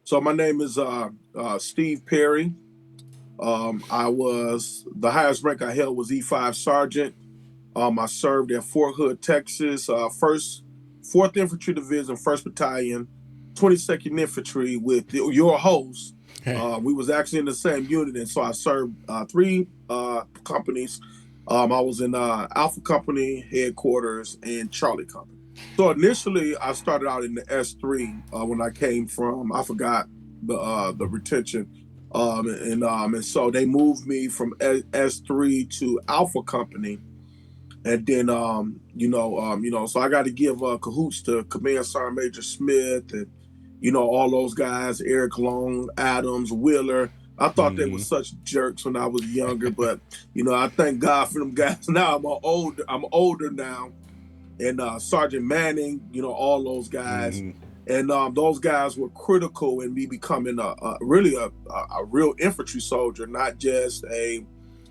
So my name is Steve Perry. I was the highest rank I held was E5 Sergeant. I served at Fort Hood, Texas, first, 4th Infantry Division, 1st Battalion, 22nd Infantry with your host. We was actually in the same unit, and so I served three companies. I was in Alpha Company headquarters and Charlie Company. So initially, I started out in the S3 when I came from. I forgot the retention, and so they moved me from S3 to Alpha Company, and then so I got to give cahoots to Command Sergeant Major Smith and all those guys, Eric Long, Adams, Wheeler. I thought they were Mm-hmm. such jerks when I was younger, but I thank God for them guys. Now I'm older now, and Sergeant Manning, all those guys, Mm-hmm. and those guys were critical in me becoming really a real infantry soldier, not just a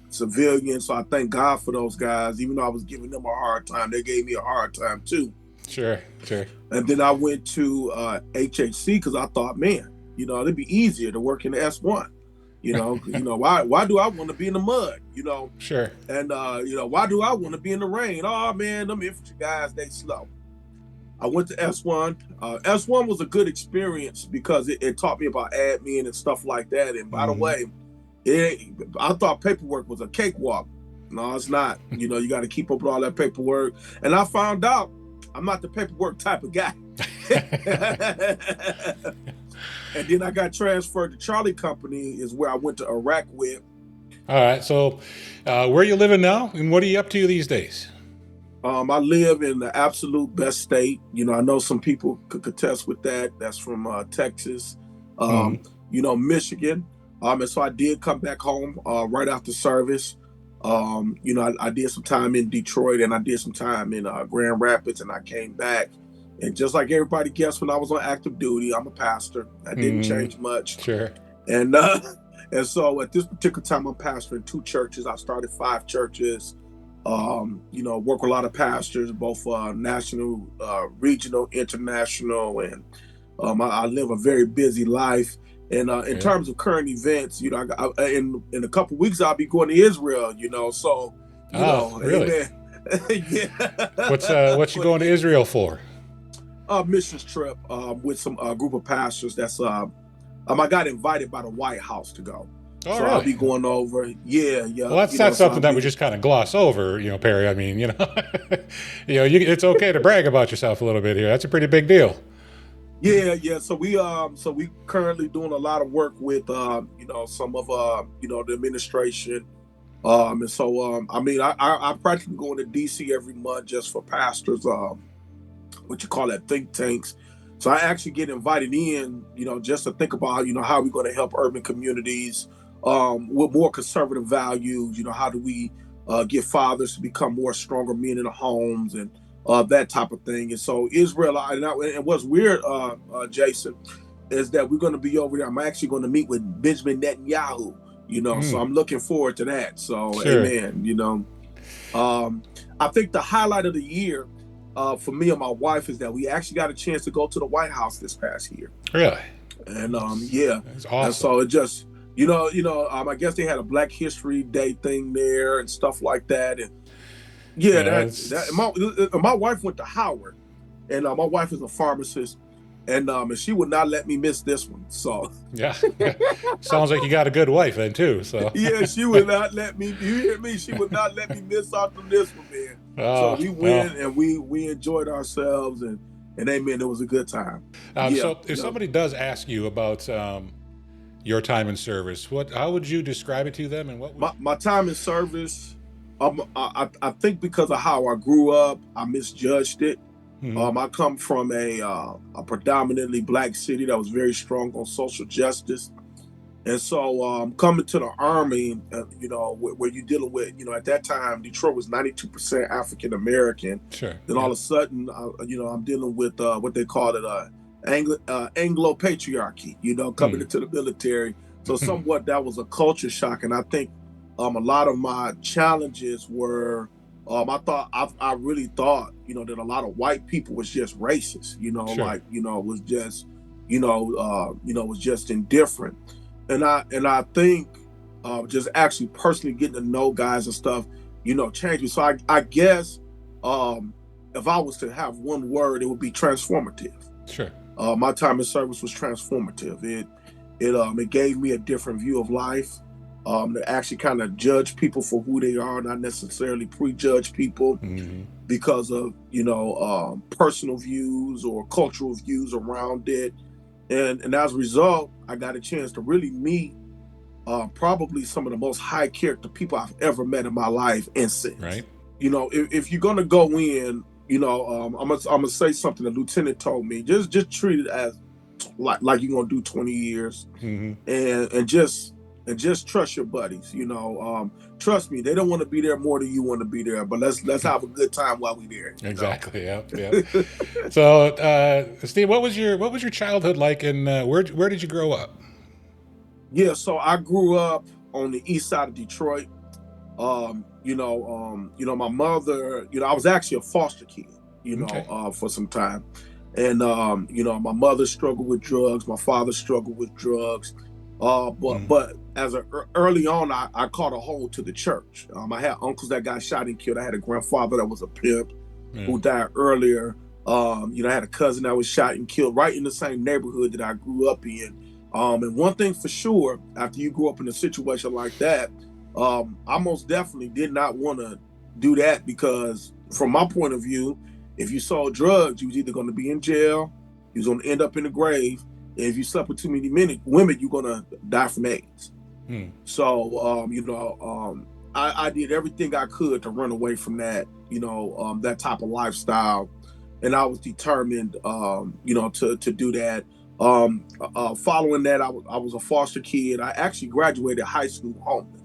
civilian. So I thank God for those guys. Even though I was giving them a hard time, they gave me a hard time too. Sure, sure. And then I went to HHC because I thought, man, it'd be easier to work in the S1. Why do I want to be in the mud? Sure. And why do I want to be in the rain? Oh man, them infantry guys, they slow. I went to S1. S1 was a good experience because it taught me about admin and stuff like that. And by the Mm-hmm. way, I thought paperwork was a cakewalk. No, it's not. You got to keep up with all that paperwork. And I found out I'm not the paperwork type of guy. And then I got transferred to Charlie Company, is where I went to Iraq with. All right. So, where are you living now, and what are you up to these days? I live in the absolute best state. I know some people could contest with that. That's from Texas, Mm-hmm. Michigan. And so I did come back home right after service. I did some time in Detroit and I did some time in Grand Rapids, and I came back. And just like everybody guessed, when I was on active duty, I'm a pastor. I didn't Mm-hmm. change much. Sure. And and so at this particular time, I'm pastoring two churches. I started five churches. Work with a lot of pastors, both national, regional, international, and I live a very busy life. And in Yeah. terms of current events, in a couple of weeks I'll be going to Israel. So Ah, really? amen. Yeah. What's you For the going to Israel for? missions trip with some group of pastors. I got invited by the White House to go. Oh, So I'll really? be going over. Yeah, yeah. Well, that's So I'll something that we be. just kind of gloss over, Perry. I mean, it's okay to brag about yourself a little bit here. That's a pretty big deal. Yeah, yeah. So we currently doing a lot of work with some of the administration. And so I mean I practically go into DC every month just for pastors, what you call that, think tanks. So I actually get invited in, just to think about, how we're going to help urban communities with more conservative values. How do we get fathers to become more stronger men in the homes, and that type of thing. And so Israel, and what's weird, Jason, is that we're going to be over there. I'm actually going to meet with Benjamin Netanyahu. So Mm, I'm looking forward to that. So, sure. amen. I think the highlight of the year for me and my wife is that we actually got a chance to go to the White House this past year, Really? and yeah, That's and awesome. so it just I guess they had a Black History Day thing there and stuff like that, and yeah, Yeah, that it's my wife went to Howard, and my wife is a pharmacist, and she would not let me miss this one. So yeah. Sounds like you got a good wife then too. So, yeah, she would not let me. You hear me? She would not let me miss out on this one, man. So oh we well. went and we enjoyed ourselves, and amen. It was a good time. Yeah, So if somebody does ask you about your time in service, how would you describe it to them, and what would my time in service. I think because of how I grew up, I misjudged it. you? I come from a predominantly Black city that was very strong on social justice. And so coming to the Army, where you're dealing with, at that time, Detroit was 92% African American. Sure. Then all Yeah. of a sudden, I'm dealing with what they call it, Anglo patriarchy, coming Hmm. into the military. So somewhat that was a culture shock. And I think a lot of my challenges were, I really thought, that a lot of white people was just racist, Sure. was just, was just indifferent. And I think just actually personally getting to know guys and stuff, changed me. So I guess um, if I was to have one word, it would be transformative. Sure. My time in service was transformative. It gave me a different view of life. To actually kind of judge people for who they are, not necessarily prejudge people Hmm. because of personal views or cultural views around it. And as a result, I got a chance to really meet probably some of the most high character people I've ever met in my life and since. Right. If you're gonna go in, I'm gonna say something the lieutenant told me. Just treat it as like you're gonna do 20 years, Hmm. and just trust your buddies. Trust me, they don't want to be there more than you want to be there. But let's have a good time while we're there. Exactly. Yep. Yep. So, Steve, what was your childhood like, and where did you grow up? Yeah, so I grew up on the east side of Detroit. My mother, I was actually a foster kid, Okay. for some time. And my mother struggled with drugs, my father struggled with drugs. But Mm. but early on, I caught a hold to the church. I had uncles that got shot and killed. I had a grandfather that was a pimp Yeah. who died earlier. I had a cousin that was shot and killed right in the same neighborhood that I grew up in. And one thing for sure, after you grew up in a situation like that, I most definitely did not want to do that because, from my point of view, if you sold drugs, you was either going to be in jail, you was going to end up in the grave, and if you slept with too many women, you're going to die from AIDS. Mm. So, I did everything I could to run away from that, that type of lifestyle, and I was determined, to do that. Following that, I was a foster kid. I actually graduated high school homeless.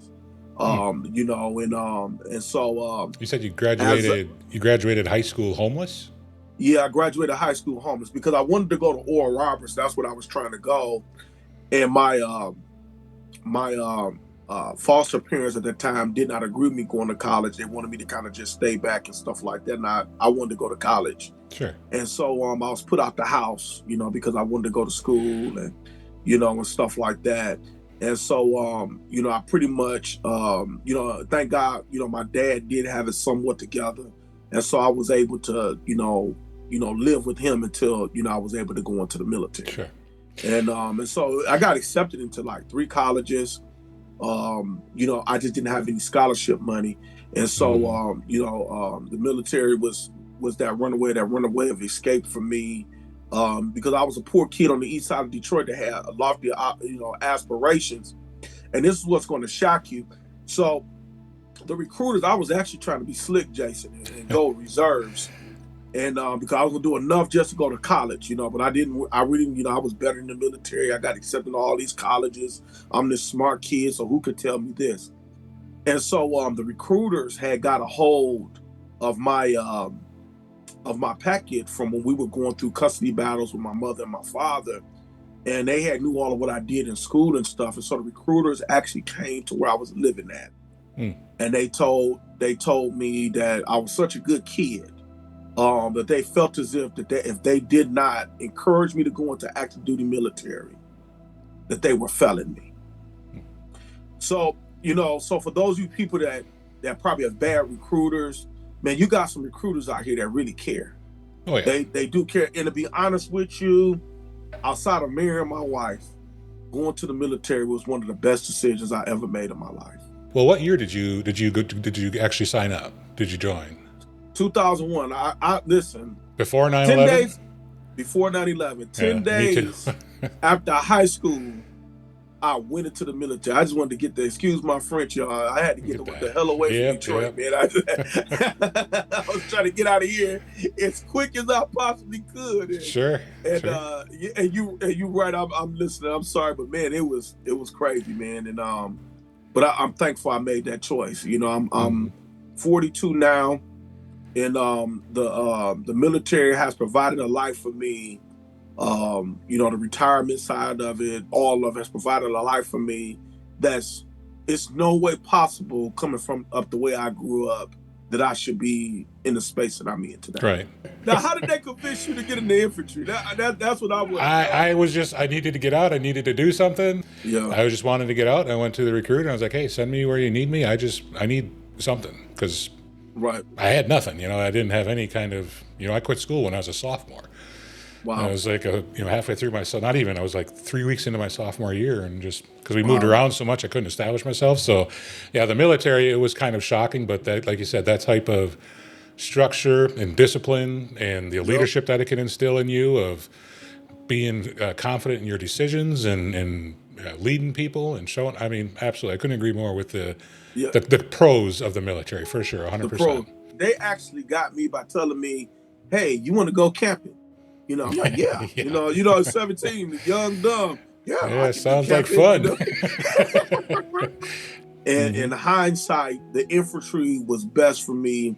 Mm. And so You said you as graduated. You graduated high school homeless. yeah, I graduated high school homeless because I wanted to go to Oral Roberts. That's what I was trying to go, and my foster parents at that time did not agree with me going to college. They wanted me to kind of just stay back and stuff like that. And I wanted to go to college. Sure. And so I was put out the house, because I wanted to go to school and, and stuff like that. And so, I pretty much, thank God, my dad did have it somewhat together. And so I was able to, live with him until, I was able to go into the military. Sure. And so I got accepted into like 3 colleges. I just didn't have any scholarship money. And so, Mm. the military was that runaway of escape for me, because I was a poor kid on the east side of Detroit that had a lofty, aspirations. And this is what's going to shock you. So the recruiters, I was actually trying to be slick, Jason, and go reserves. And because I was gonna do enough just to go to college, but I didn't. I really, I was better in the military. I got accepted to all these colleges. I'm this smart kid, so who could tell me this? And so the recruiters had got a hold of my packet from when we were going through custody battles with my mother and my father, and they had knew all of what I did in school and stuff. And so the recruiters actually came to where I was living at, Mm. and they told me that I was such a good kid, that they felt as if they did not encourage me to go into active duty military, that they were failing me. So, so for those of you people that probably have bad recruiters, man, you got some recruiters out here that really care. Oh yeah. They do care. And to be honest with you, outside of marrying my wife, going to the military was one of the best decisions I ever made in my life. Well, what year did you actually sign up? Did you join 2001. I listen. before 10 9/11? days before 9/11. Yeah, 10 me too. days after high school, I went into the military. I just wanted to get the, excuse my French, y'all. I had to get Get that. the hell away from Yep. Detroit, Yep. man. I was trying to get out of here as quick as I possibly could. And Sure. and Sure. you right. I'm listening. I'm sorry, but man, it was crazy, man. And but I'm thankful I made that choice. Hmm. I'm 42 now, and the military has provided a life for me. The retirement side of it, all of it has provided a life for me that's it's no way possible coming from up the way I grew up. that I should be in the space that I'm in today. Right. Now, how did they convince you to get in the infantry? That's what I want to know. I was just, I needed to get out. I needed to do something. Yeah, I was just wanting to get out. I went to the recruiter and I was like, hey, send me where you need me. I need something because right. I had nothing. I didn't have any kind of, I quit school when I was a sophomore. Wow. I was like, halfway through not even, I was like 3 weeks into my sophomore year, and just because we Wow. moved around so much, I couldn't establish myself. So, yeah, the military, it was kind of shocking, but that, like you said, that type of structure and discipline and the leadership that it can instill in you of being confident in your decisions and leading people and showing, I mean, absolutely. I couldn't agree more with the pros of the military, for sure, 100%. The pros. They actually got me by telling me, hey, you want to go camping? I'm like, yeah. Yeah. 17, young, dumb. Yeah, sounds like fun. And in hindsight, the infantry was best for me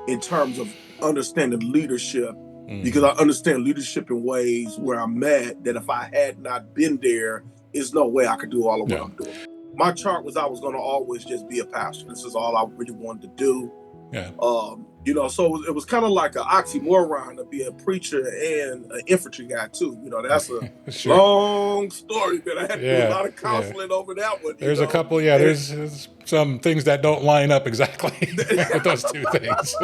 in terms of understanding leadership, because I understand leadership in ways where I'm at that if I had not been there, there's no way I could do all of what I'm doing. My chart was I was going to always just be a pastor. This is all I really wanted to do. Yeah. So it was kind of like an oxymoron to be a preacher and an infantry guy too. That's a sure. long story, but I had to do a lot of counseling over that one. There's a couple, there's some things that don't line up exactly with those two things.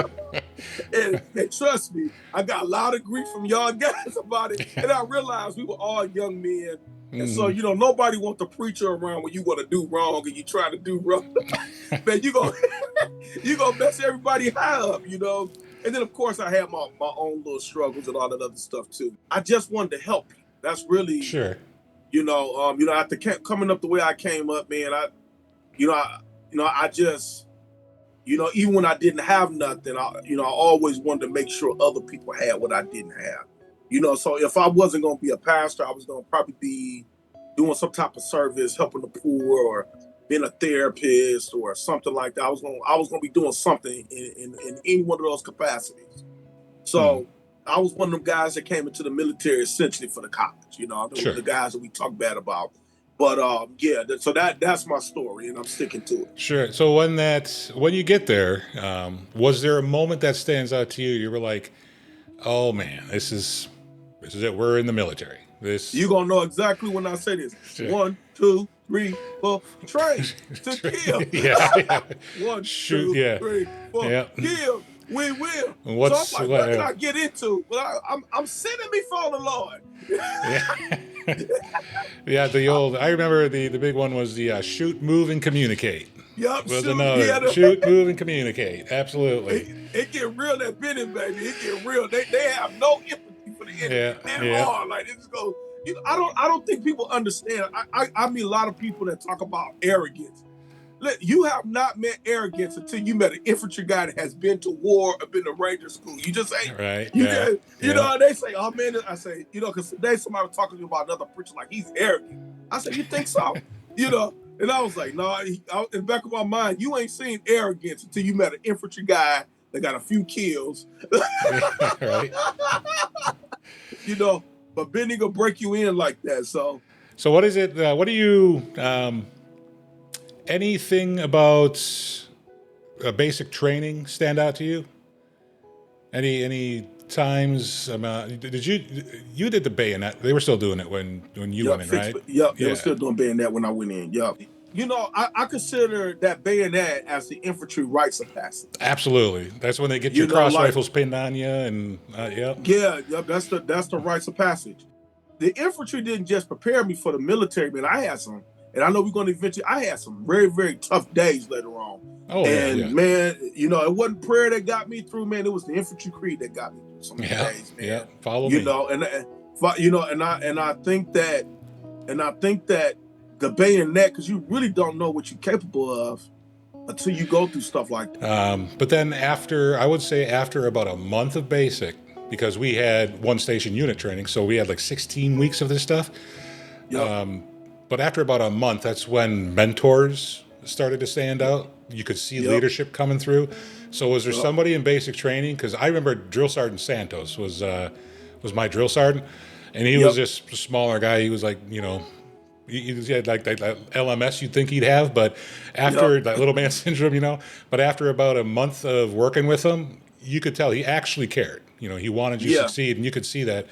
and trust me, I got a lot of grief from y'all guys about it. And I realized we were all young men. And so, nobody wants the preacher around when you want to do wrong and you try to do wrong. Man, you gonna mess everybody high up, And then, of course, I had my own little struggles and all that other stuff, too. I just wanted to help people. That's really, sure. After coming up the way I came up, man, I just, even when I didn't have nothing, I always wanted to make sure other people had what I didn't have. So if I wasn't going to be a pastor, I was going to probably be doing some type of service, helping the poor, or being a therapist or something like that. I was going to be doing something in any one of those capacities. So I was one of them guys that came into the military essentially for the college. Sure. The guys that we talk bad about. But so that's my story, and I'm sticking to it. Sure. So when you get there, was there a moment that stands out to you? You were like, oh man, this is it. We're in the military. You gonna know exactly when I say this. Sure. 1, 2, 3, 4. Train to kill. Yeah. 1, 2, 3, 4. Yeah. Kill. We will. What's, so I'm like, what can I get into? Well, I'm sending me for the Lord. Yeah. The old. I remember the big one was the shoot, move, and communicate. Yup. Shoot, move, and communicate. Absolutely. It get real at Benning, baby. It get real. They have no empathy for the enemy at all. Like it's go. I don't think people understand. I meet a lot of people that talk about arrogance. Look, you have not met arrogance until you met an infantry guy that has been to war or been to Ranger school. You just ain't. Right. You know, they say, oh man, I say, because today somebody was talking to me about another preacher like he's arrogant. I said, you think so? And I was like, no, in the back of my mind, you ain't seen arrogance until you met an infantry guy that got a few kills. Right. But Benny gonna break you in like that. So what is it? What do you, anything about basic training stand out to you? Any times? Did you did the bayonet? They were still doing it when you went in, right? Yep, they were still doing bayonet when I went in. Yep. I consider that bayonet as the infantry rites of passage. Absolutely, that's when they get your cross rifles pinned on you, and yep. Yeah, that's the rites of passage. The infantry didn't just prepare me for the military, man. I had some, and I know we're going to eventually. I had some very, very tough days later on. Oh, and man, it wasn't prayer that got me through, man. It was the infantry creed that got me through some days, man. Yeah, follow me. And I think that the bayonet, because you really don't know what you're capable of until you go through stuff like that. But then after about a month of basic, because we had one station unit training, so we had like 16 weeks of this stuff. Yep. But after about a month, that's when mentors started to stand out. You could see leadership coming through. So was there somebody in basic training? Because I remember Drill Sergeant Santos was my drill sergeant, and he was just a smaller guy. He was like, He had like that LMS you'd think he'd have, but Yep. after that little man syndrome, but after about a month of working with him, you could tell he actually cared. He wanted you to Yeah. succeed, and you could see that.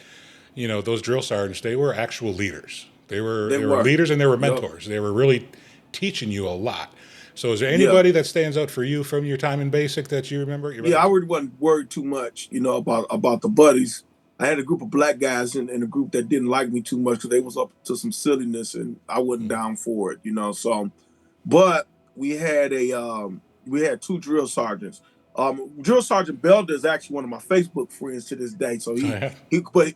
Those drill sergeants, they were actual leaders. They were They they were were. leaders and they were Yep. mentors. They were really teaching you a lot. So, is there Yeah. anybody that stands out for you from your time in basic that you remember? You Yeah, ready? I really wasn't worried too much, about the buddies. I had a group of black guys in a group that didn't like me too much because they was up to some silliness and I wasn't down for it. So, but we had two drill sergeants. Drill Sergeant Belder is actually one of my Facebook friends to this day. So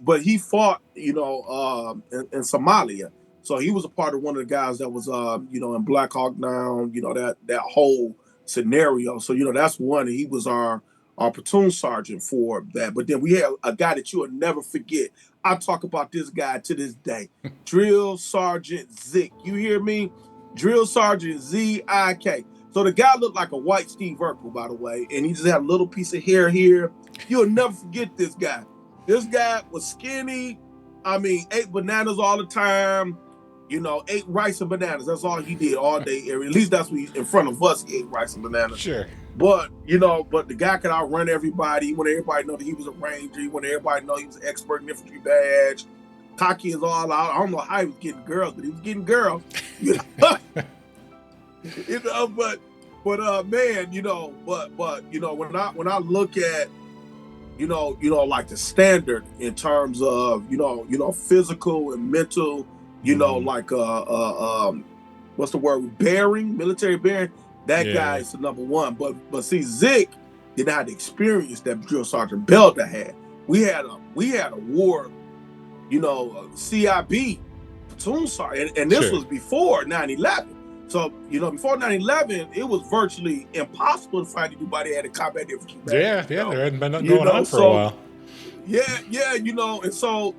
but he fought, in Somalia. So he was a part of one of the guys that was, in Black Hawk Down, that whole scenario. So that's one. And he was our platoon sergeant for that. But then we had a guy that you will never forget. I talk about this guy to this day, Drill Sergeant Zick. You hear me? Drill Sergeant Z-I-K. So the guy looked like a white Steve Urkel, by the way, and he just had a little piece of hair here. You'll never forget this guy. This guy was skinny. I mean, ate bananas all the time. Ate rice and bananas. That's all he did all day. At least that's what in front of us, he ate rice and bananas. Sure. But the guy could outrun everybody. He wanted everybody to know that he was a ranger. He wanted everybody to know he was an expert in infantry badge. Cocky is all out. I don't know how he was getting girls, but he was getting girls. But man, when I look at like the standard in terms of physical and mental, like what's the word, bearing, military bearing, that guy is the number one. But see, Zick didn't have the experience that Drill Sergeant Belder had. We had a war, CIB platoon sergeant, and this was before 9/11. So, before 9/11, it was virtually impossible to find anybody that had a combat infantry badge. There hadn't been nothing going on for a while. Yeah, and so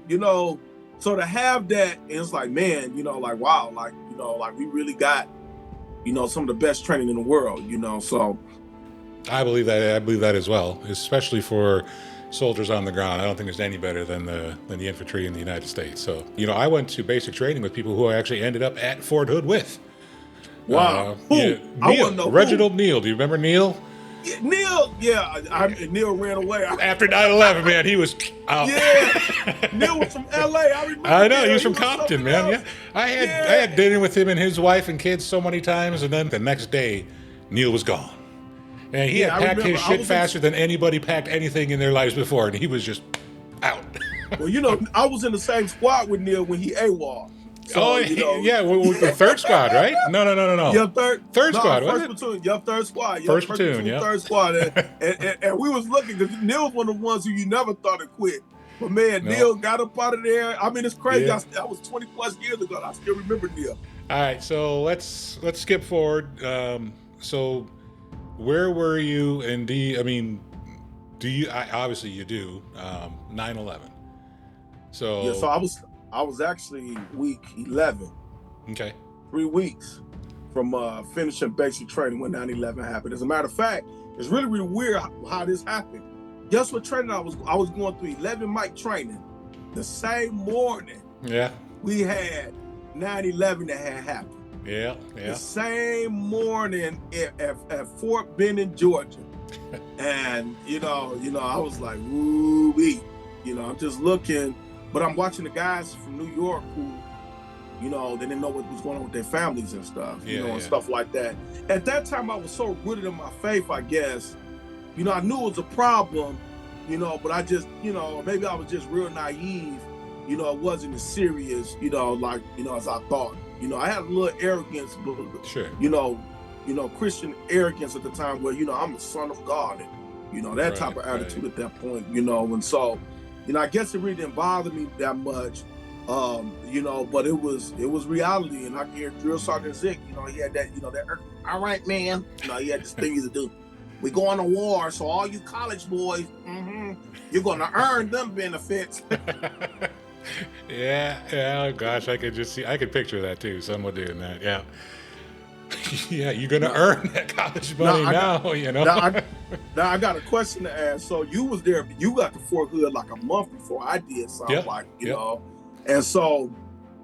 to have that, it's like, man, like, wow, like we really got, some of the best training in the world, so. I believe that as well, especially for soldiers on the ground. I don't think there's any better than the infantry in the United States. So, I went to basic training with people who I actually ended up at Fort Hood with. Wow. Who? Yeah, I want to know Reginald Neal. Do you remember Neal? Yeah, Neal. Yeah, Neal ran away. After 9/11, man, he was out. Yeah. Neal was from L.A. I remember. I know, he was from Compton, man. Yeah. I had dinner with him and his wife and kids so many times, and then the next day, Neal was gone. And he had packed his shit faster than anybody packed anything in their lives before, and he was just out. Well, I was in the same squad with Neal when he AWOL. So, yeah, with the third squad, right? No. Yeah, third squad, first platoon. Yeah, third squad. Yeah, first platoon, yeah. Third squad. And we was looking because Neal was one of the ones who you never thought would quit. But man, Neal got up out of there. I mean, it's crazy. Yeah. That was 20 plus years ago. I still remember Neal. All right, so let's skip forward. So where were you? And do you? Obviously, you do. 9/11. So yeah, so I was actually week 11. Okay. 3 weeks from finishing basic training when 9/11 happened. As a matter of fact, it's really, really weird how this happened. Guess what training I was going through 11 mic training. The same morning, we had 9/11 that had happened. Yeah. The same morning at Fort Benning, Georgia. And I was like, woo-wee. I'm just looking, but I'm watching the guys from New York who, they didn't know what was going on with their families and stuff, and stuff like that. At that time, I was so rooted in my faith, I guess. I knew it was a problem, but I just, maybe I was just real naive. It wasn't as serious, as I thought. I had a little arrogance, but, sure. Christian arrogance at the time where, I'm the son of God, and, that type of attitude at that point, and so, I guess it really didn't bother me that much, but it was reality, and I can hear Drill Sergeant Zick, he had that, that, all right, man, he had this thing to do. We going to war, so all you college boys, you're going to earn them benefits. Yeah, gosh, I could picture that too, someone doing that, yeah. Yeah, you're going to earn that college money now. Now I got a question to ask. So you was there, you got to Fort Hood like a month before I did, so I'm like, and so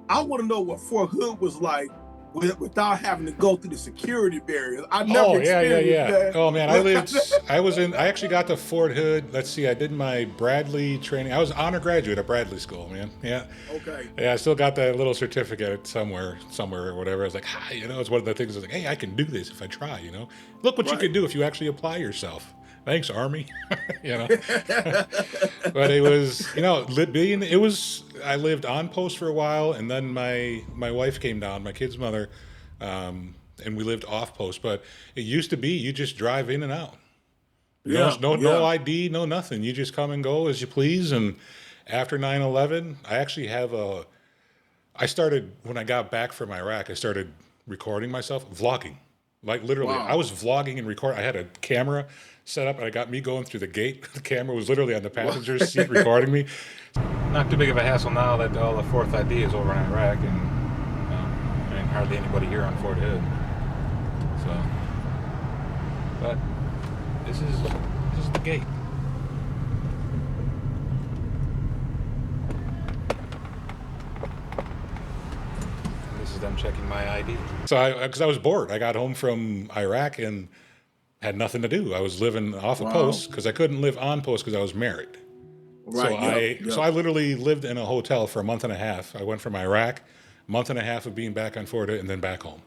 I want to know what Fort Hood was like without having to go through the security barriers. I never Oh yeah, yeah, experienced yeah. that. Oh man, I actually got to Fort Hood. Let's see, I did my Bradley training. I was an honor graduate at Bradley School, man. Yeah. Okay. Yeah, I still got that little certificate somewhere or whatever. I was like, hi, it's one of the things I was like, hey, I can do this if I try, Look what you Right. can do if you actually apply yourself. Thanks, Army. you know. But it was, I lived on post for a while, and then my wife came down, my kid's mother, and we lived off post. But it used to be you just drive in and out. No, Yeah. no Yeah. ID, no nothing. You just come and go as you please. And after 9/11, I actually have I started, when I got back from Iraq, I started recording myself, vlogging. Like literally, I Wow. was vlogging and recording. I had a camera set up and I got me going through the gate. The camera was literally on the Wow. passenger's seat recording me. Not too big of a hassle now that all the fourth ID is over in Iraq and hardly anybody here on Fort Hood. So, but this is the gate. This is them checking my ID. So, because I was bored, I got home from Iraq and had nothing to do. I was living off a Wow. post because I couldn't live on post because I was married. So Right. Yep. Yep. I literally lived in a hotel for a month and a half. I went from Iraq, month and a half of being back on Fort Hood, and then back home.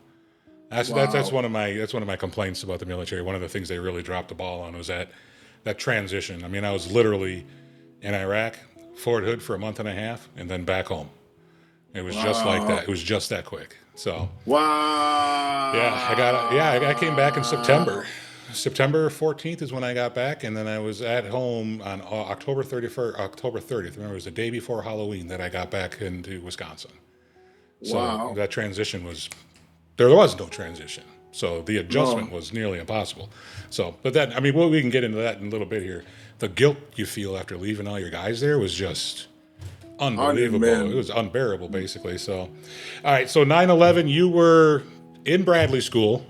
That's Wow. one of my complaints about the military. One of the things they really dropped the ball on was that transition. I mean, I was literally in Iraq, Fort Hood for a month and a half, and then back home. It was just like that. Wow. It was just that quick. So yeah, I came back in September. Wow. September 14th is when I got back, and then I was at home on October 31st, October 30th. Remember, it was the day before Halloween that I got back into Wisconsin. So Wow. that there was no transition. So the adjustment No. was nearly impossible. So, but that, I mean, well, we can get into that in a little bit here. The guilt you feel after leaving all your guys there was just unbelievable. It Man. was unbearable, basically. So, all right. So 9/11, you were in Bradley School.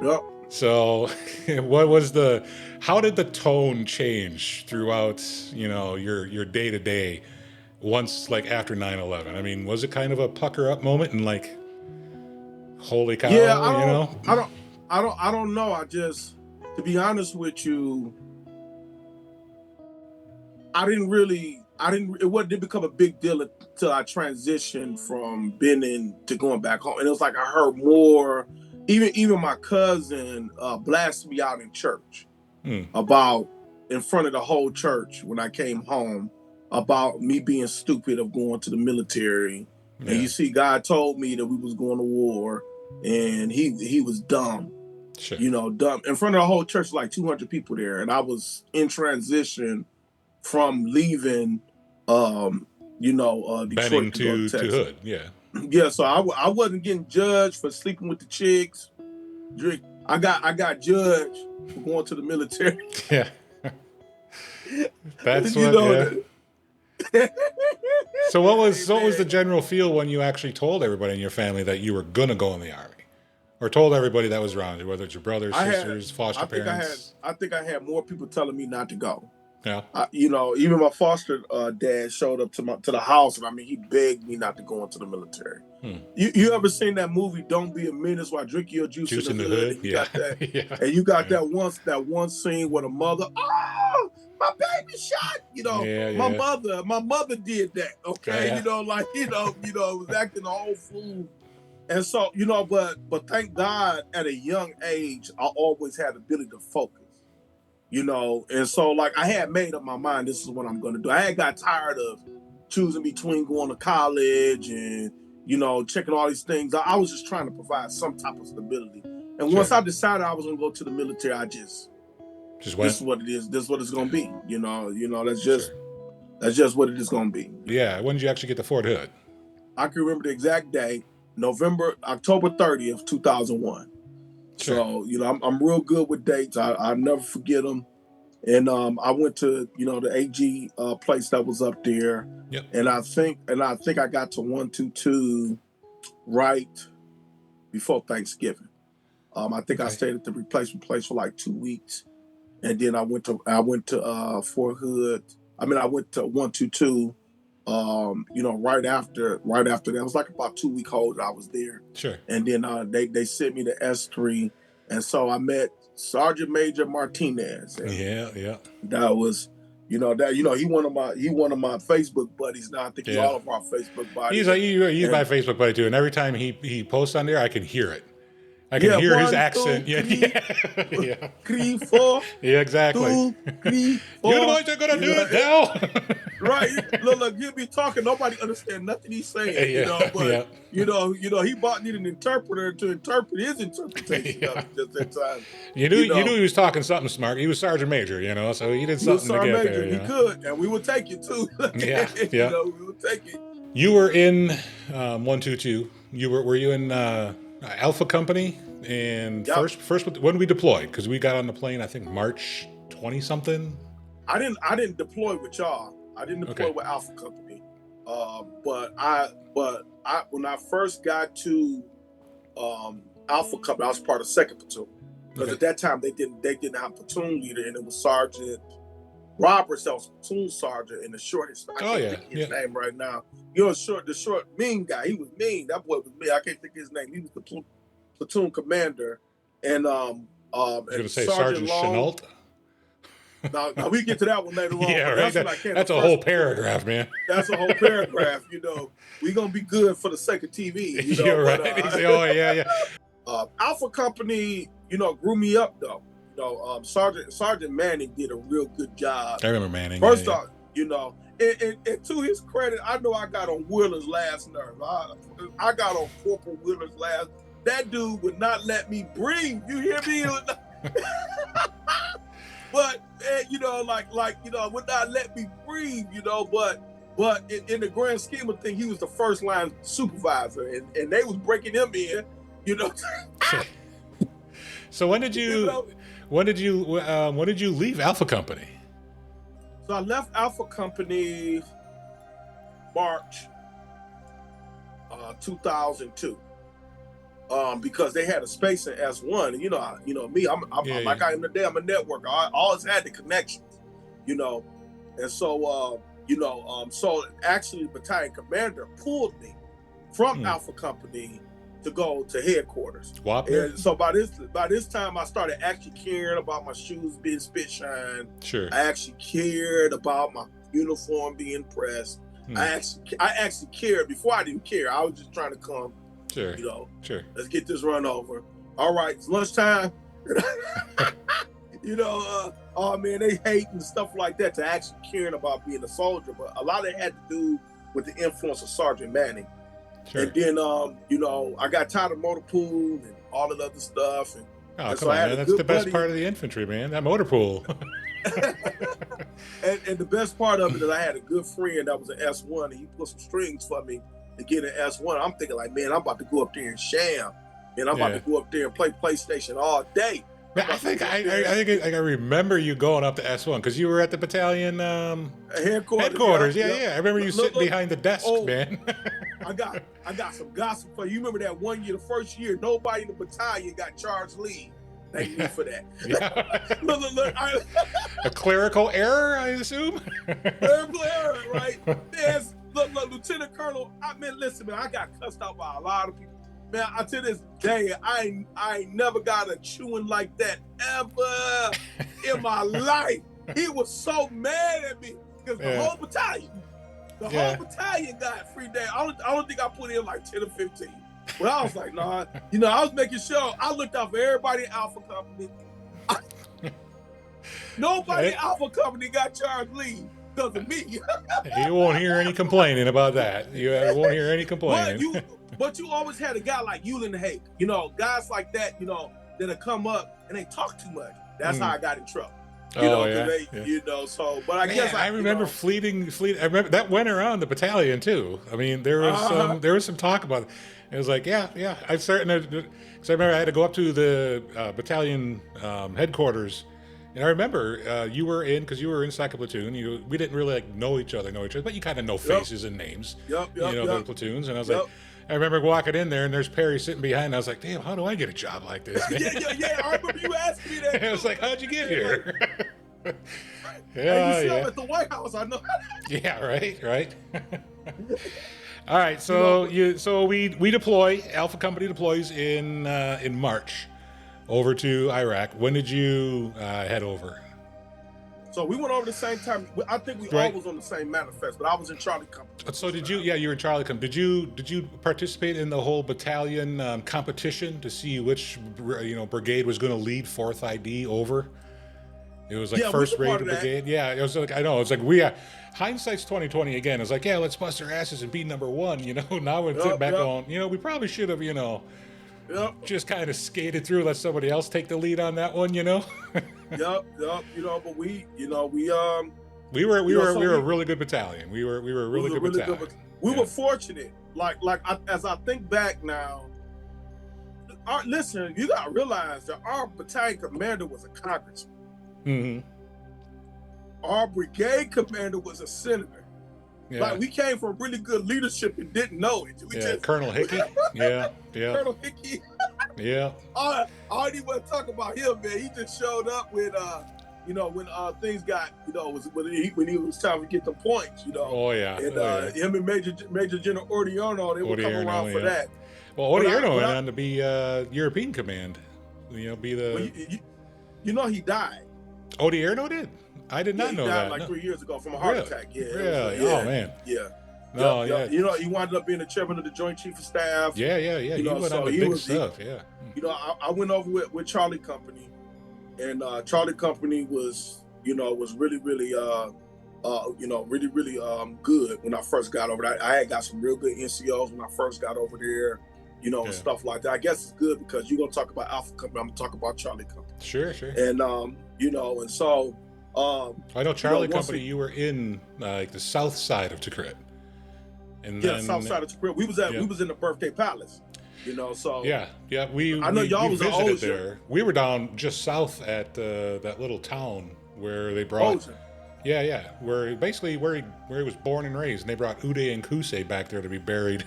Yep. So, how did the tone change throughout, your day to day once, like after 9/11? I mean, was it kind of a pucker up moment and like, holy Yeah. cow, I don't know. To be honest with you, it didn't become a big deal until I transitioned from Benin to going back home. And it was like I heard more, even my cousin blasted me out in church Hmm. about, in front of the whole church when I came home, about me being stupid of going to the military. And Yeah, you see, God told me that we was going to war, and he was dumb, sure. dumb in front of the whole church, like 200 people there, and I was in transition from leaving, Benning Detroit to go to to Texas. Hood, yeah. Yeah, so I wasn't getting judged for sleeping with the chicks. Drink. I got judged for going to the military. Yeah, that's you what, know. yeah. So Hey what was the man. general feel when you actually told everybody in your family that you were gonna go in the army? Or told everybody that was around you, whether it's your brothers, I had. sisters, foster I think I had. parents? I think I had more people telling me not to go. Yeah. Even my foster dad showed up to the house, and I mean, he begged me not to go into the military. Hmm. You ever seen that movie "Don't Be a Menace" while drinking your juice in Juice the in the hood, hood? and you Yeah. got that, Yeah. and you got Yeah. that one scene where the mother, oh, my baby shot. Yeah, My yeah. mother did that. Oh, Okay, yeah. was acting a whole fool. And so, but thank God, at a young age, I always had the ability to focus. And so, like, I had made up my mind, this is what I'm going to do. I had got tired of choosing between going to college and, checking all these things. I was just trying to provide some type of stability. And once Sure. I decided I was going to go to the military, Just this went. is what it is. This is what it's going to be. Sure. That's just what it is going to be. Yeah. When did you actually get to Fort Hood? I can remember the exact day, October 30th, 2001. Sure. So, I'm real good with dates. I never forget them. And I went to the AG place that was up there, Yep. and I think I got to 122 right before Thanksgiving. I think I Okay. stayed at the replacement place for like 2 weeks, and then I went to Fort Hood. I mean, I went to 122 right after that, it was like about 2 week hold. I was there, Sure. and then they sent me to S3, and so I met Sergeant Major Martinez, and Yeah, yeah, that was, he one of my Facebook buddies now. I think he yeah. all of our Facebook He's buddies, like he's my and Facebook buddy too, and every time he posts on there, I can hear it. I can yeah, hear his 1, 2, accent. Yeah, 3, yeah, yeah, 3, 4, yeah, exactly. 2, 3, You the 4. boys are gonna do it now. Right. Look, you be talking, nobody understand nothing he's saying, Yeah, but yeah, he bought needed an interpreter to interpret his interpretation of yeah. it just that time. You knew he was talking something smart. He was Sergeant Major, so he did He was something to Sergeant get Major, there. he could, and we would take it too. Yeah, yeah. We would take it. You were in 122. Were you in Alpha Company? And Yep. first when we deployed, because we got on the plane, I think March 20 something. I didn't deploy with y'all. I didn't deploy with Alpha Company. But I when I first got to Alpha Company, I was part of second platoon. Because at that time they didn't have platoon leader, and it was Sergeant Roberts that was platoon sergeant, and the shortest. I can't think of his name right now. The short mean guy. He was mean. That boy was mean. I can't think of his name. He was the platoon commander, and You're gonna say Sergeant Chenault? Now we get to that one later on. Yeah, right. That's a whole paragraph, man. That's a whole paragraph. We're gonna be good for the sake of TV. You're right. Oh yeah. Alpha Company, grew me up though. Sergeant Manning did a real good job. I remember Manning. First off, and to his credit, I know I got on Wheeler's last nerve. I got on Corporal Wheeler's last. That dude would not let me breathe. You hear me? But would not let me breathe. But in the grand scheme of things, he was the first line supervisor, and they was breaking him in. So when did you leave Alpha Company? So I left Alpha Company March 2002. Because they had a space in S1, and me, I'm like I am today. I'm a networker. I always had the connections, and so so actually, the battalion commander pulled me from Alpha Company to go to headquarters. Wapner? And so by this time, I started actually caring about my shoes being spit shine. Sure. I actually cared about my uniform being pressed. I actually cared. Before I didn't care. I was just trying to come. Sure. Sure. Let's get this run over. All right, it's lunchtime. Oh man, they hate and stuff like that to actually caring about being a soldier. But a lot of it had to do with the influence of Sergeant Manning. Sure. And then, I got tired of motor pool and all of the other stuff. Come on, man. That's the best part of the infantry, man. That motor pool. and the best part of it is I had a good friend that was an S1, and he put some strings for me to get an S1. I'm thinking like, man, I'm about to go up there and sham. And I'm about to go up there and play PlayStation all day. Man, I think I remember you going up to S1 because you were at the battalion headquarters. Yeah. I remember you sitting behind the desk, man. I got some gossip for you. You remember that one year, the first year, nobody in the battalion got charged leave. Thank me for that. Look, a clerical error, I assume. Clerical error, right? Yes. Look, Lieutenant Colonel. Listen, man. I got cussed out by a lot of people. Man, to this day, I ain't never got a chewing like that ever in my life. He was so mad at me because the whole battalion got free day. I don't think I put in like 10 or 15. But I was like, nah, I was making sure I looked out for everybody in Alpha Company. Nobody in Alpha Company got charged leave because of me. You won't hear any complaining about that. You won't hear any complaining. But you always had a guy like Eulin Hake, guys like that, that'll come up and they talk too much. That's how I got in trouble. But I guess I remember fleeting. I remember that went around the battalion too. I mean, there was some talk about it. It was like, I started because I remember I had to go up to the battalion headquarters, and I remember you were in because you were in second platoon. We didn't really know each other, but you kind of know faces and names. The platoons, and I was like. I remember walking in there, and there's Perry sitting behind, and I was like, damn, how do I get a job like this, man? Yeah, I remember you asking me that. I was like, how'd you get here? Hey, you Yeah, see, I'm yeah. at the White House. I know. Yeah, right. All right, You know, so we deploy. Alpha Company deploys in March over to Iraq. When did you head over? so we went over the same time. I think we all Right. was on the same manifest, but I was in Charlie Company So this did you? time. Yeah, you were in Charlie. Did you participate in the whole battalion competition to see which brigade was going to lead Fourth ID over? It was like Yeah, we was first a part Raider of that. Brigade. Yeah, it was like I know. It's like we hindsight's 2020 again. It's like, yeah, let's bust our asses and be number one. Now we're sitting Yep, back yep, on. We probably should have yep, just kind of skated through, let somebody else take the lead on that one. yep. But We so were a we really good battalion. We were a it really was a good really good. battalion. We Yeah. were fortunate. As I think back now, listen, you got to realize that our battalion commander was a congressman. Hmm. Our brigade commander was a senator. Yeah. Like, we came from really good leadership and didn't know it. We Yeah. just Colonel Hickey. Yeah. Yeah. Colonel Hickey. Yeah. I already want to talk about him, man. He just showed up when things got, was when he was time to get the points, Oh yeah. and Oh yeah. him and Major General Odierno, they would come around for Yeah. that. Well, But Odierno went on to be European Command. Be but the he died. Odierno did. I did Yeah, not he know died that. like No. 3 years ago from a heart Really? attack. Yeah, Really? yeah, Oh man. yeah. No, Yep. yeah. He wound up being the chairman of the Joint Chief of Staff. Yeah. He went So on to he big was, stuff. Yeah. I went over with Charlie Company, and Charlie Company was really good when I first got over there. I had got some real good NCOs when I first got over there, and stuff like that. I guess it's good because you're gonna talk about Alpha Company, I'm gonna talk about Charlie Company. Sure. And and so I know Charlie once Company. You were in like the south side of Tikrit, and yeah, then south side of Tikrit. We was in the Birthday Palace, so yeah. I know y'all was visited always there. We were down just south at that little town where they brought. Ocean. Yeah, where he was born and raised, and they brought Uday and Kusei back there to be buried,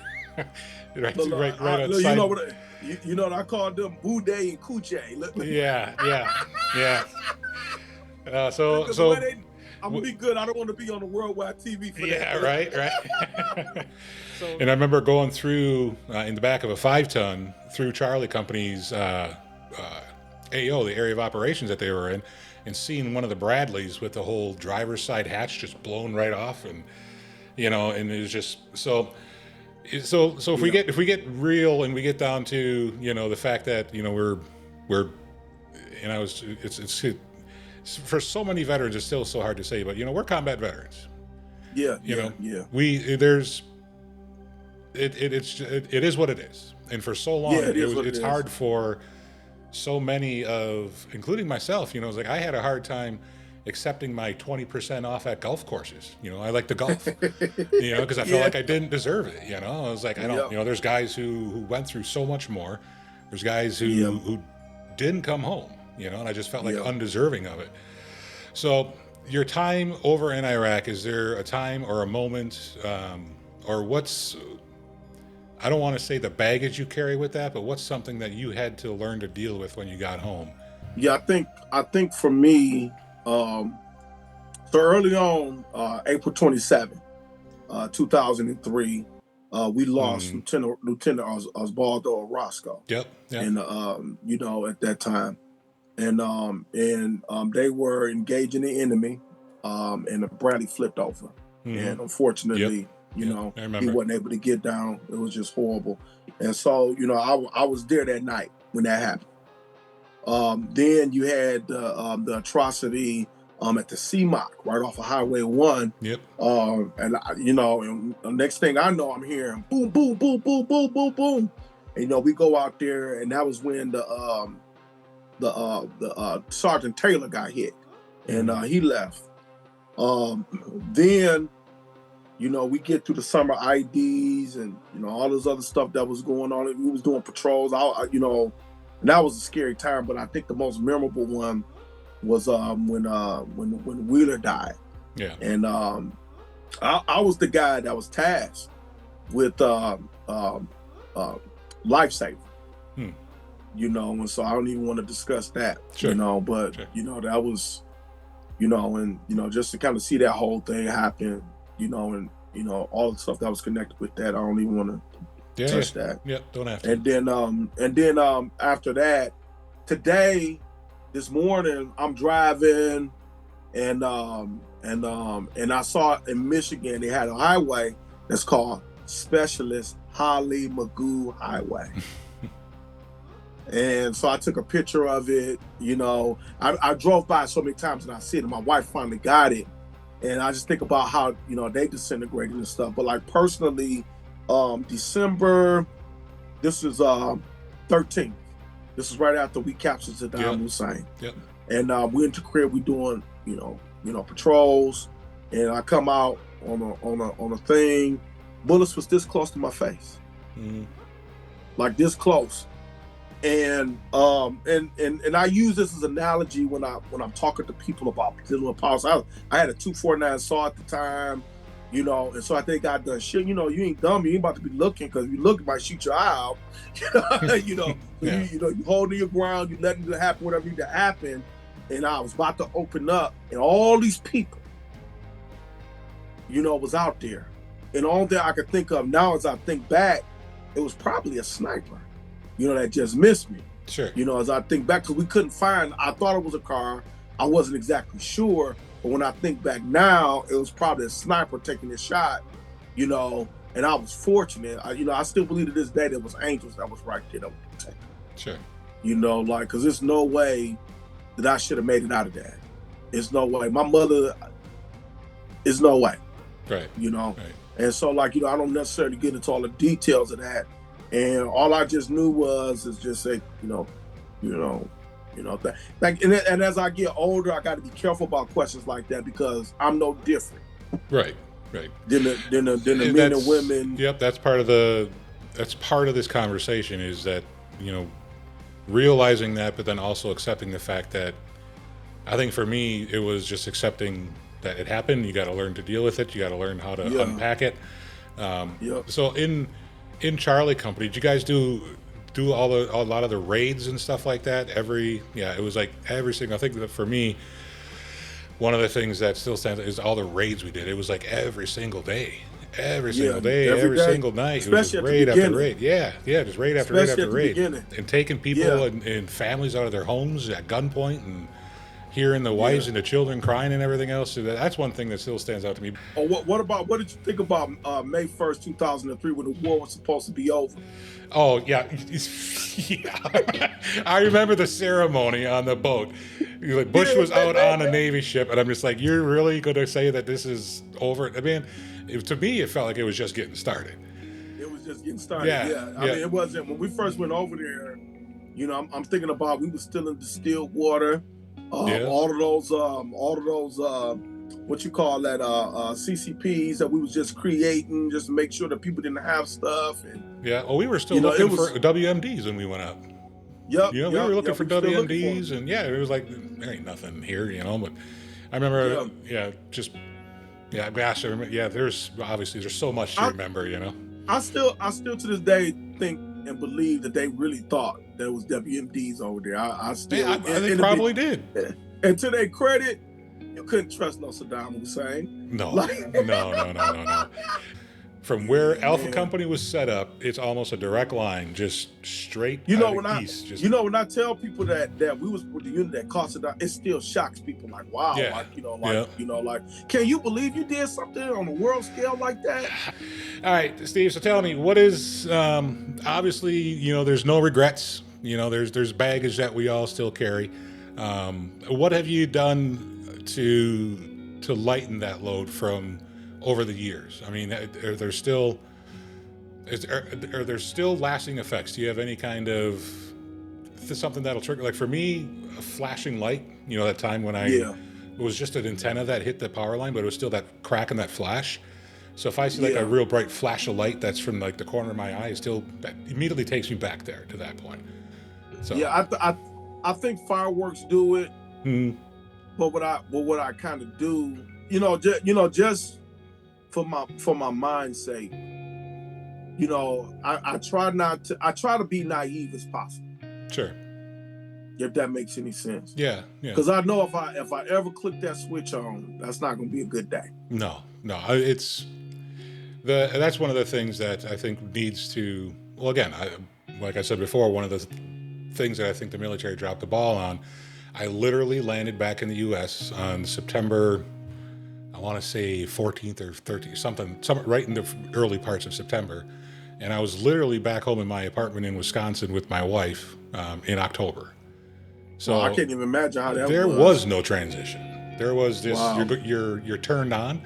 right outside. You know what I call them, Boudet and Kuche. Yeah. So I'm gonna be good. I don't want to be on the worldwide TV for that. Yeah, right. And I remember going through in the back of a 5-ton through Charlie Company's AO, the area of operations that they were in, and seeing one of the Bradleys with the whole driver's side hatch just blown right off, and and it was just so. So if we get real and we get down to the fact that we're it's for so many veterans it's still so hard to say, but we're combat veterans. Yeah. It is what it is, and for so long it's hard for so many including myself. It's like I had a hard time accepting my 20% off at golf courses. I like to golf, because I felt like I didn't deserve it. I was like, I don't. There's guys who went through so much more. There's guys who didn't come home. And I just felt like undeserving of it. So your time over in Iraq, is there a time or a moment, or what's, I don't want to say the baggage you carry with that, but what's something that you had to learn to deal with when you got home? Yeah, I think for me, so early on, April 27, 2003, we lost Lieutenant Osvaldo Orozco. Yep. And at that time, and they were engaging the enemy, and the Bradley flipped over, and unfortunately, he wasn't able to get down. It was just horrible, and so I was there that night when that happened. Then you had the atrocity at the CMOC right off of Highway 1. Yep. And and the next thing I know, I'm hearing boom, boom, boom, boom, boom, boom, boom. And we go out there, and that was when the Sergeant Taylor got hit, and he left. Then we get through the summer IDs and all this other stuff that was going on. We was doing patrols. And that was a scary time. But I think the most memorable one was when Wheeler died. Yeah. And I was the guy that was tasked with life saving. And so I don't even want to discuss that. Sure. But sure. that was and just to kind of see that whole thing happen, and all the stuff that was connected with that. I don't even want to touch that. Yeah, don't have to. And then after that, this morning, I'm driving, and I saw in Michigan they had a highway that's called Specialist Holly Magoo Highway. And so I took a picture of it. I drove by so many times and I see it, and my wife finally got it. And I just think about how, they disintegrated and stuff. But like personally, December, this is 13th. This is right after we captured Saddam Hussein. Yep. And we into crib, we doing, patrols, and I come out on a thing. Bullets was this close to my face. Mm-hmm. Like this close. And I use this as an analogy when I'm talking to people about dealing with powers. I had a 249 saw at the time, and so I think I done shit. You ain't dumb. You ain't about to be looking, because if you look, it might shoot your eye out. You holding your ground, you letting it happen, whatever need to happen. And I was about to open up, and all these people, was out there. And the only thing I could think of now, as I think back, it was probably a sniper. That just missed me. Sure. As I think back, because we couldn't find, I thought it was a car. I wasn't exactly sure. But when I think back now, it was probably a sniper taking a shot, and I was fortunate. I still believe to this day there was angels that was right there that would protect me. Sure. Because there's no way that I should have made it out of that. There's no way. My mother, there's no way. Right. Right. And so, I don't necessarily get into all the details of that. And all I just knew is just say, and as I get older, I got to be careful about questions like that, because I'm no different. Right. Than the men and women. Yep. That's part of this conversation, is that, realizing that, but then also accepting the fact that, I think for me, it was just accepting that it happened. You got to learn to deal with it. You got to learn how to unpack it. So in Charlie Company, did you guys do a lot of the raids and stuff like that? It was like every single. I think that for me, one of the things that still stands out is all the raids we did. It was like every single day, every single night. Especially it was raid after raid. Yeah, just raid after raid after raid, beginning. And taking people and families out of their homes at gunpoint, and hearing the wives and the children crying and everything else. So that's one thing that still stands out to me. Oh, what did you think about May 1st, 2003, when the war was supposed to be over? Oh, yeah. I remember the ceremony on the boat. Bush was out on a Navy ship, and I'm just like, you're really going to say that this is over? I mean, to me, it felt like it was just getting started. It was just getting started, I mean, it wasn't. When we first went over there, I'm thinking about, we were still in distilled water. All of those what you call that, CCPs that we was just creating, just to make sure that people didn't have stuff. And we were still looking for WMDs when we went up. We were looking for WMDs, and it was like, there ain't nothing here, but I remember, gosh, I remember, there's so much to remember, I still to this day think and believe that they really thought there was WMDs over there. I still, they probably did. And to their credit, you couldn't trust no Saddam Hussein. No. No. From where Alpha Company was set up, it's almost a direct line, just straight east. When I tell people that we was with the unit that caught Saddam, it still shocks people. Like, wow, can you believe you did something on a world scale like that? All right, Steve. So tell me, what is obviously, there's no regrets. There's baggage that we all still carry. What have you done to lighten that load from over the years? I mean, are there still lasting effects? Do you have any kind of something that'll trigger? Like for me, a flashing light. That time when it was just an antenna that hit the power line, but it was still that crack and that flash. So if I see a real bright flash of light that's from the corner of my eye, that immediately takes me back there to that point. So I think fireworks do it. Mm-hmm. But what I kind of do, just for my mind's sake, I try to be naive as possible. Sure. if that makes any sense. Yeah, yeah. Because I know if I ever click that switch on, that's not going to be a good day. No, no. That's one of the things that I think needs to. Well, again, like I said before, one of the things that I think the military dropped the ball on. I literally landed back in the U.S. on September, I want to say 14th or 13th, something right in the early parts of September, and I was literally back home in my apartment in Wisconsin with my wife in October. Well, I So can't even imagine how that there was. was no transition. There was this. Wow. You're turned on,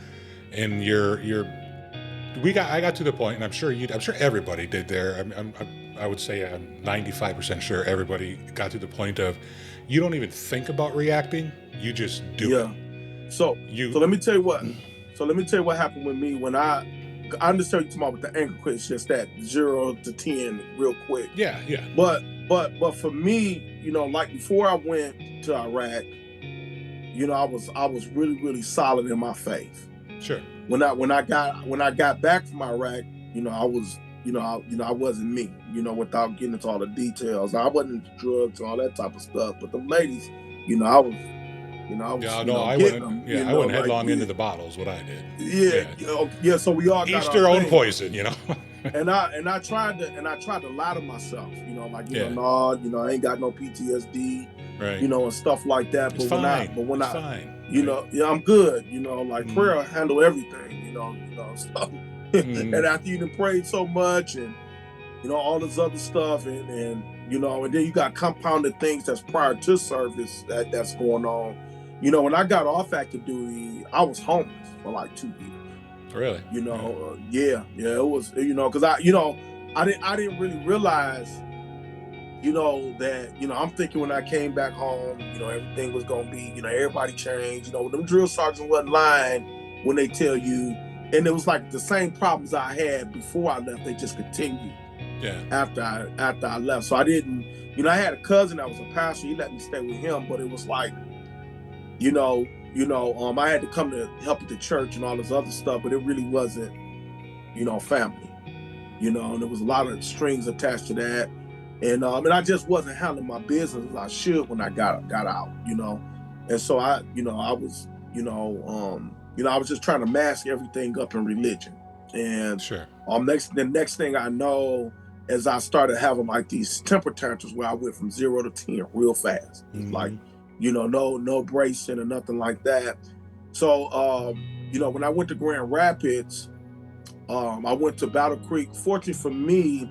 and I got to the point, and I'm sure everybody did there. I would say I'm 95% sure everybody got to the point of you don't even think about reacting, you just do Yeah. it. So You, let me tell you what. So let me tell you what happened with me when I understand you talking about with the anger quick. It's just that 0 to 10 real quick. yeah, yeah, But for me, like before I went to Iraq, I was really solid in my faith. sure, When I got back from Iraq, I was I wasn't me, without getting into all the details. I wasn't into drugs and all that type of stuff. But the ladies, I was yeah. No, getting them, I went like headlong into the bottles. What I did, yeah, yeah. yeah. So we all got Each our their own thing. poison, And I tried to lie to myself, like Yeah. no, I ain't got no PTSD, Right. and stuff like that. It's But when fine. it's It's fine. yeah, I'm good, like Mhm. prayer handle everything, so and after you done prayed so much and all this other stuff and and then you got compounded things that's prior to service that's going on. When I got off active duty, I was homeless for like 2 years. Really? Yeah, it was, because I didn't really realize, that, I'm thinking when I came back home, everything was gonna be, everybody changed, them drill sergeants wasn't lying when they tell you, and it was like the same problems I had before I left, they just continued Yeah. after I left. So I didn't, I had a cousin that was a pastor, he let me stay with him, but it was like, I had to come to help at the church and all this other stuff, but it really wasn't, family, and there was a lot of strings attached to that. And I just wasn't handling my business as I should when I got out, And so I was, I was just trying to mask everything up in religion. And Sure. the next thing I know, as I started having like these temper tantrums where I went from 0 to 10 real fast. It's like, no bracing or nothing like that. So when I went to Grand Rapids, I went to Battle Creek. Fortunately for me,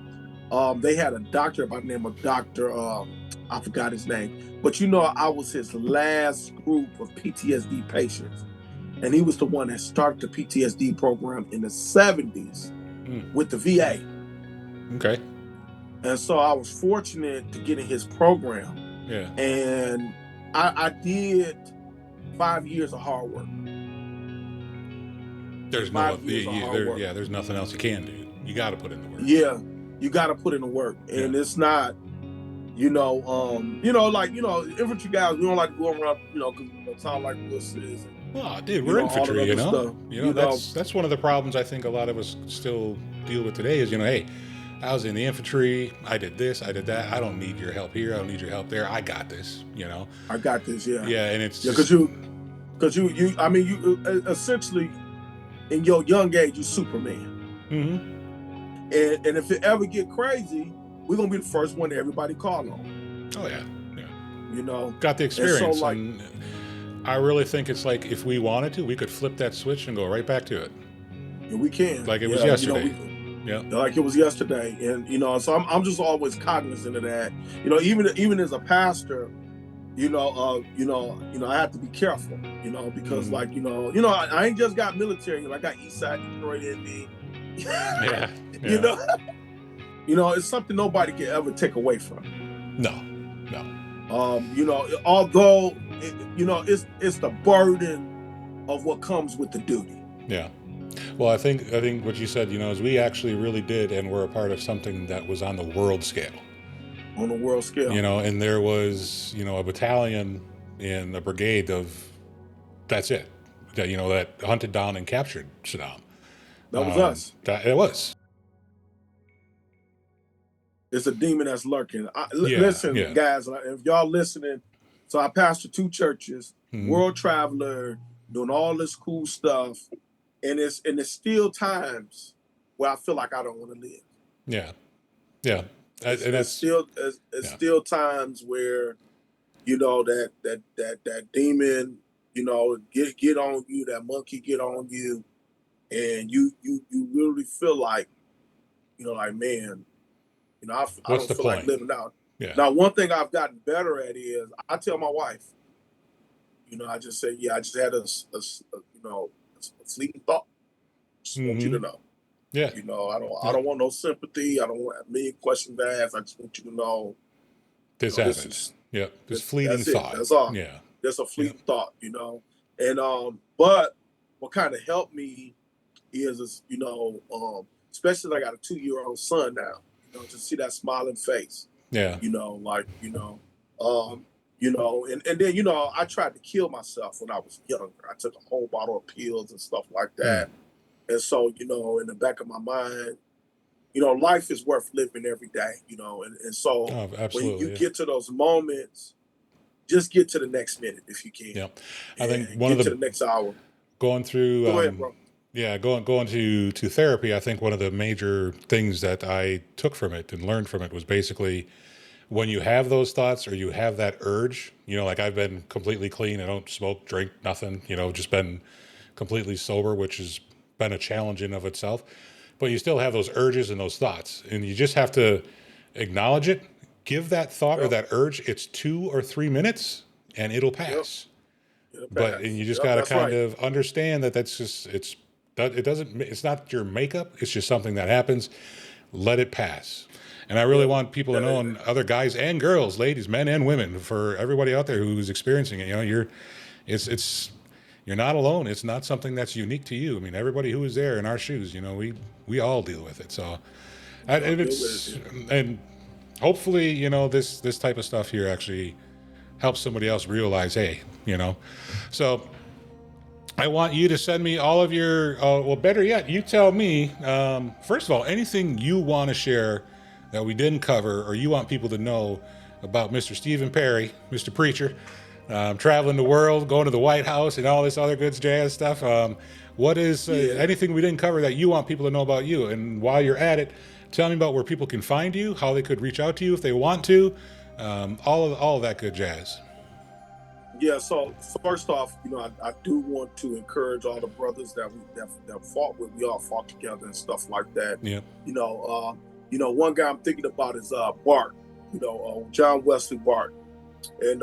they had a doctor by the name of Dr. I forgot his name, but I was his last group of PTSD patients. And he was the one that started the PTSD program in the 70s with the VA. Okay. And so I was fortunate to get in his program. Yeah. And I did 5 years of hard work. There's no 5 years of hard work. yeah, there's nothing else you can do. You got to put in the work. Yeah, you got to put in the work. And it's not, like, infantry guys, we don't like to go around, because it sound like wusses. Well, dude, we're infantry, Stuff, that's one of the problems I think a lot of us still deal with today is, hey, I was in the infantry, I did this, I did that, I don't need your help here, I don't need your help there, I got this, I got this, yeah. Yeah, and it's because you essentially in your young age, you Superman. Mm-hmm. And if it ever get crazy, we're gonna be the first one that everybody call on. Oh yeah, yeah. Got the And experience, so, like, and I really think it's like if we wanted to, we could flip that switch and go right back to it. yeah, we can. Like it was yesterday. Yeah. Like it was yesterday, and so I'm just always cognizant of that. Even as a pastor, I have to be careful, because like I ain't just got military. I got Eastside Detroit in me. Yeah. It's something nobody can ever take away from. No. Although it's the burden of what comes with the duty. Yeah. Well, I think what you said, is we actually really did, and we're a part of something that was on the world scale. On the world scale. And there was, a battalion in the brigade of, that's it, that hunted down and captured Saddam. That was us. It was. It's a demon that's lurking. Yeah, Listen, yeah. guys, if y'all listening, so I pastor 2 churches, Hmm. world traveler, doing all this cool stuff, and it's still times where I feel like I don't want to live. Yeah, yeah. It's, And it's that's still it's yeah. still times where that demon get on you, that monkey get on you, and you literally feel like like man, I What's don't the feel like point? living out. Yeah. Now, one thing I've gotten better at is I tell my wife, I just say, yeah, I just had a fleeting thought. Just want you Hmm. to know. Yeah. I Yeah. don't want no sympathy. I don't want a million questions asked. I just want you to know, This this happened. is Yeah. This fleeting that's it. thought. That's all. Yeah. That's a Yeah. fleeting thought. And but what kind of helped me is especially I got a 2-year-old son now. To see that smiling face. Yeah. Like and then I tried to kill myself when I was younger. I took a whole bottle of pills and stuff like Mm. that. And so in the back of my mind, life is worth living every day. And so Oh, when you absolutely. Yeah. get to those moments, just get to the next minute if you can, Yeah. I think and one of get to the the next hour. going through Go ahead, bro. yeah, going to therapy, I think one of the major things that I took from it and learned from it was basically when you have those thoughts or you have that urge, like I've been completely clean, I don't smoke, drink, nothing, just been completely sober, which has been a challenge in of itself. But you still have those urges and those thoughts, and you just have to acknowledge it, give that thought or Yep, that urge its 2 or 3 minutes, and it'll yep. pass. It'll And pass. you just Yep, got to that's kind right. of understand that it doesn't, it's not your makeup. It's just something that happens. Let it pass. And I really Yep. want people to Uh, know, and other guys and girls, ladies, men and women, for everybody out there who's experiencing it, it's, you're not alone. It's not something that's unique to you. I mean, everybody who is there in our shoes, we all deal with it. So, we all and deal with it's, it. and hopefully, this type of stuff here actually helps somebody else realize, hey, so I want you to send me all of your, well, better yet, you tell me, first of all, anything you want to share that we didn't cover or you want people to know about Mr. Stephen Perry, Mr. Preacher, traveling the world, going to the White House, and all this other good jazz stuff. What is Yeah. anything we didn't cover that you want people to know about you? And while you're at it, tell me about where people can find you, how they could reach out to you if they want to, all of that good jazz. Yeah, so first off, I do want to encourage all the brothers that fought with. We all fought together and stuff like that. Yeah. One guy I'm thinking about is Bart. John Wesley Bart, and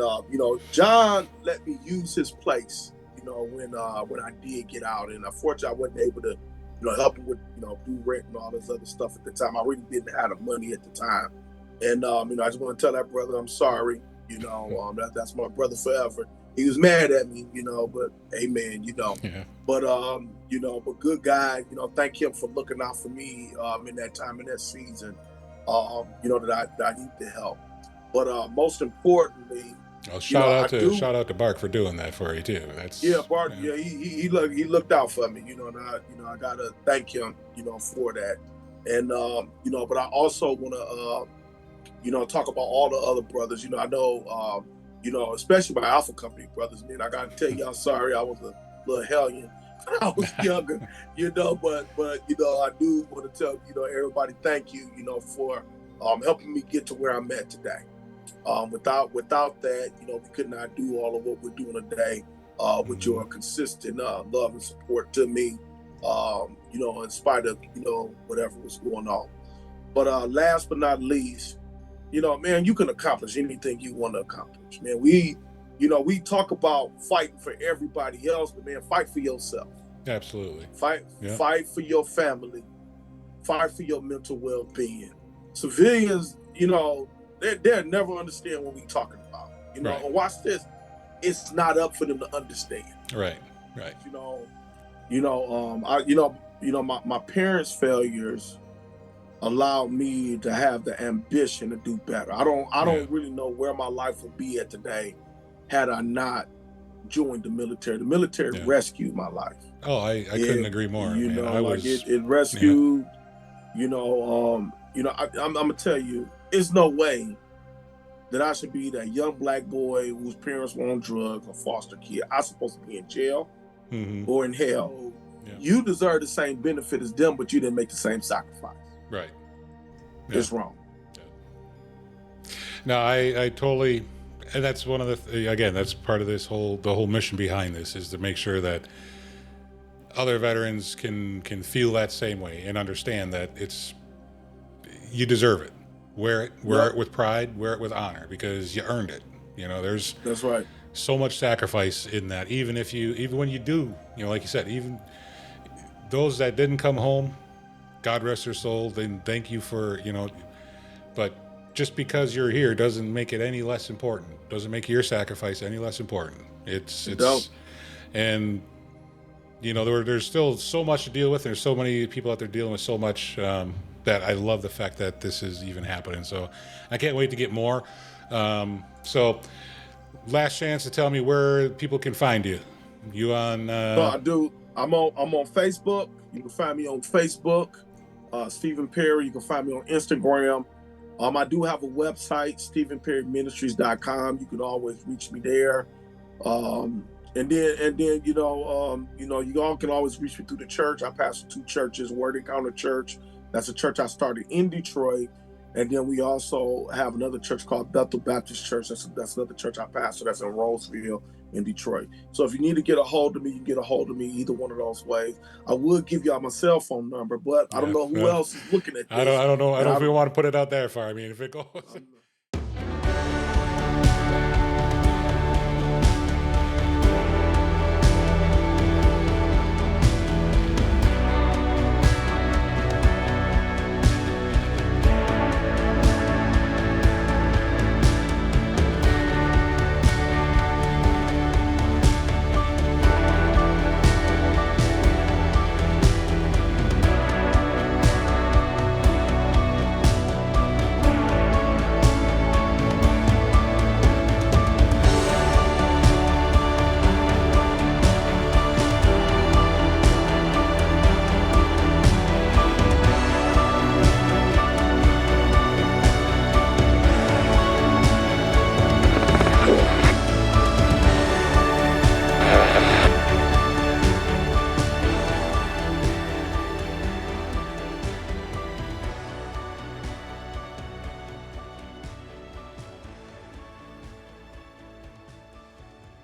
John let me use his place. When I did get out, and unfortunately I wasn't able to help him with do rent and all this other stuff at the time. I really didn't have the money at the time, and I just want to tell that brother I'm sorry. That's my brother forever. He was mad at me, but amen, Yeah. but good guy, thank him for looking out for me in that time, in that season, that I need the help. But most importantly, Well, I do. shout out to Bark for doing that for you too. Yeah, That's Bart. Yeah, he looked out for me. And I gotta thank him. For that. And but I also want to talk about all the other brothers. I know, especially my Alpha Company brothers, man. I gotta tell you, I'm sorry, I was a little hellion when I was younger, but I do want to tell everybody thank you, for helping me get to where I'm at today. Without that, we could not do all of what we're doing today. With Mhm. your consistent love and support to me, in spite of whatever was going on. But last but not least, man, you can accomplish anything you want to accomplish, man. We talk about fighting for everybody else, but man, fight for yourself. Absolutely. Fight, Yeah. fight for your family. Fight for your mental well-being. Civilians, they'll never understand what we're talking about. Right. And watch this. It's not up for them to understand. Right. Right. You know, my parents' failures allowed me to have the ambition to do better. I Yeah. don't really know where my life would be at today had I not joined the military. The military Yeah. rescued my life. Oh, I couldn't It agree more, man. I like was it yeah. rescued. I'm gonna tell you. it's no way that I should be that young black boy whose parents were on drugs, a foster kid. I'm supposed to be in jail or in hell. Yeah. You deserve the same benefit as them, but you didn't make the same sacrifice. Right. Yeah. It's wrong. Yeah. No, I totally, and that's one of the, again, that's part of the whole mission behind this, is to make sure that other veterans can feel that same way and understand that you deserve it. Wear it with pride, wear it with honor, because you earned it. That's right. So much sacrifice in that. Even when you do, like you said, even those that didn't come home, God rest their soul, then thank you for, but just because you're here doesn't make it any less important. Doesn't make your sacrifice any less important. And there's still so much to deal with. There's so many people out there dealing with so much, that I love the fact that this is even happening. So I can't wait to get more. So last chance to tell me where people can find you. You on? I do. I'm on Facebook. You can find me on Facebook, Stephen Perry. You can find me on Instagram. I do have a website, StephenPerryMinistries.com. You can always reach me there. And then you all can always reach me through the church. I pastor 2 churches, Word Encounter Church. That's a church I started in Detroit. And then we also have another church called Bethel Baptist Church. That's another church I pastor. That's in Roseville in Detroit. So if you need to get a hold of me, you can get a hold of me either one of those ways. I would give y'all my cell phone number, but I don't know who else is looking at this. I don't know. I don't know if we want to put it out there far. I mean, if it goes.